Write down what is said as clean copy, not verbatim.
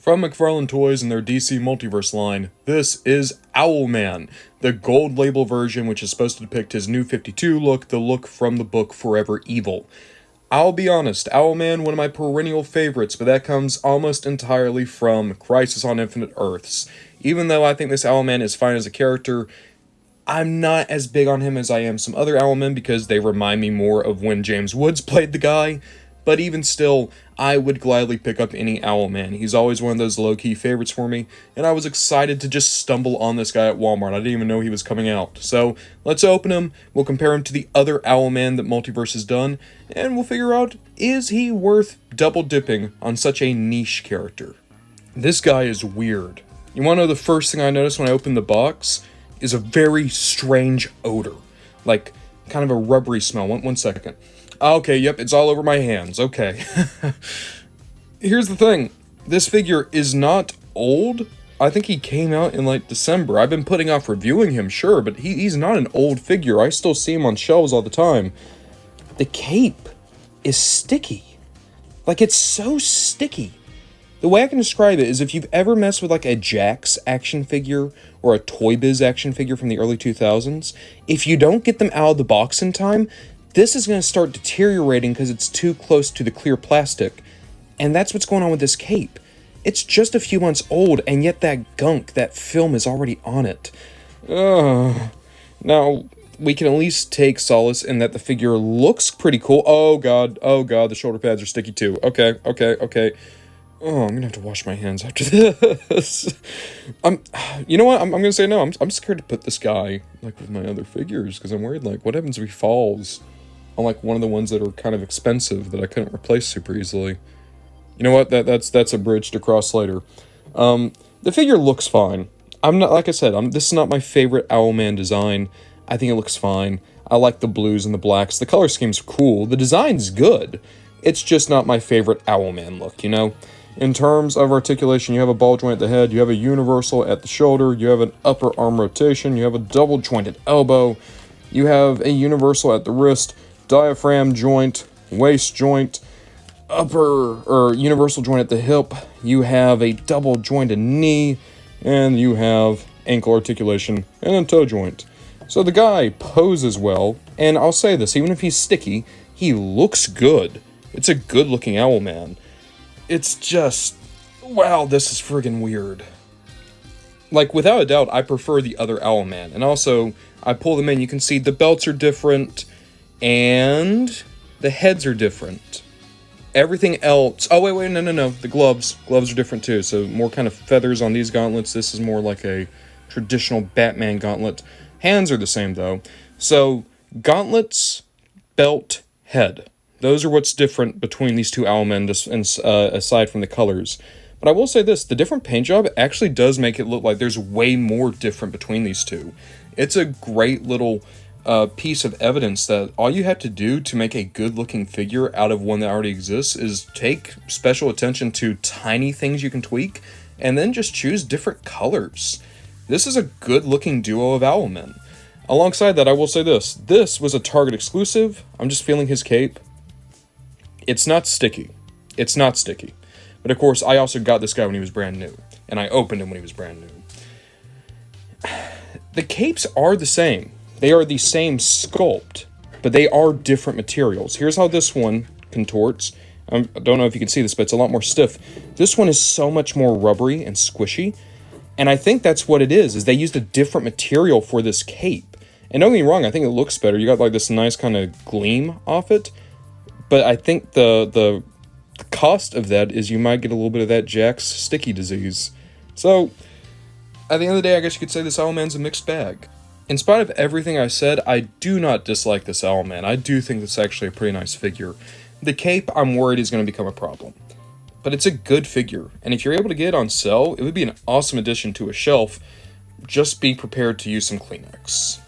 From McFarlane Toys and their DC Multiverse line, this is Owlman, the gold label version which is supposed to depict his new 52 look, the look from the book Forever Evil. I'll be honest, Owlman, one of my perennial favorites, but that comes almost entirely from Crisis on Infinite Earths. Even though I think this Owlman is fine as a character, I'm not as big on him as I am some other Owlmen because they remind me more of when James Woods played the guy. But even still, I would gladly pick up any Owlman. He's always one of those low-key favorites for me, and I was excited to just stumble on this guy at Walmart. I didn't even know he was coming out. So, let's open him, we'll compare him to the other Owlman that Multiverse has done, and we'll figure out, is he worth double-dipping on such a niche character? This guy is weird. You wanna know the first thing I noticed when I opened the box? Is a very strange odor. Like, kind of a rubbery smell. One second. Okay, yep, it's all over my hands. Okay. Here's the thing. This figure is not old. I think he came out in, like, December. I've been putting off reviewing him, sure, but he's not an old figure. I still see him on shelves all the time. The cape is sticky. Like, it's so sticky. The way I can describe it is if you've ever messed with, like, a Jax action figure or a Toy Biz action figure from the early 2000s, if you don't get them out of the box in time, this is going to start deteriorating because it's too close to the clear plastic. And that's what's going on with this cape. It's just a few months old, and yet that gunk, that film is already on it. Now, we can at least take solace in that the figure looks pretty cool. Oh god, the shoulder pads are sticky too. Okay. Oh, I'm gonna have to wash my hands after this. You know what? I'm gonna say no. I'm scared to put this guy, like, with my other figures, because I'm worried, like, what happens if he falls on, like, one of the ones that are kind of expensive that I couldn't replace super easily. You know what? That's a bridge to cross later. The figure looks fine. I'm not, like I said, this is not my favorite Owlman design. I think it looks fine. I like the blues and the blacks. The color scheme's cool. The design's good. It's just not my favorite Owlman look, you know? In terms of articulation, you have a ball joint at the head, you have a universal at the shoulder, you have an upper arm rotation, you have a double jointed elbow, you have a universal at the wrist, diaphragm joint, waist joint, universal joint at the hip, you have a double jointed knee, and you have ankle articulation and a toe joint. So the guy poses well, and I'll say this, even if he's sticky, he looks good. It's a good looking Owlman. It's just, wow, this is friggin' weird. Like, without a doubt, I prefer the other Owlman. And also, I pull them in, you can see the belts are different, and the heads are different. Everything else, oh wait, no, the gloves are different too, so more kind of feathers on these gauntlets. This is more like a traditional Batman gauntlet. Hands are the same though. So, gauntlets, belt, head. Those are what's different between these two Owlmen, aside from the colors. But I will say this, the different paint job actually does make it look like there's way more different between these two. It's a great little piece of evidence that all you have to do to make a good-looking figure out of one that already exists is take special attention to tiny things you can tweak, and then just choose different colors. This is a good-looking duo of Owlmen. Alongside that, I will say this was a Target exclusive. I'm just feeling his cape. It's not sticky. But of course, I also got this guy when he was brand new. And I opened him when he was brand new. The capes are the same. They are the same sculpt. But they are different materials. Here's how this one contorts. I don't know if you can see this, but it's a lot more stiff. This one is so much more rubbery and squishy. And I think that's what it is they used a different material for this cape. And don't get me wrong, I think it looks better. You got like this nice kind of gleam off it. But I think the cost of that is you might get a little bit of that Jax sticky disease. So, at the end of the day, I guess you could say this Owlman's a mixed bag. In spite of everything I said, I do not dislike this Owlman. I do think it's actually a pretty nice figure. The cape, I'm worried, is going to become a problem. But it's a good figure, and if you're able to get it on sale, it would be an awesome addition to a shelf. Just be prepared to use some Kleenex.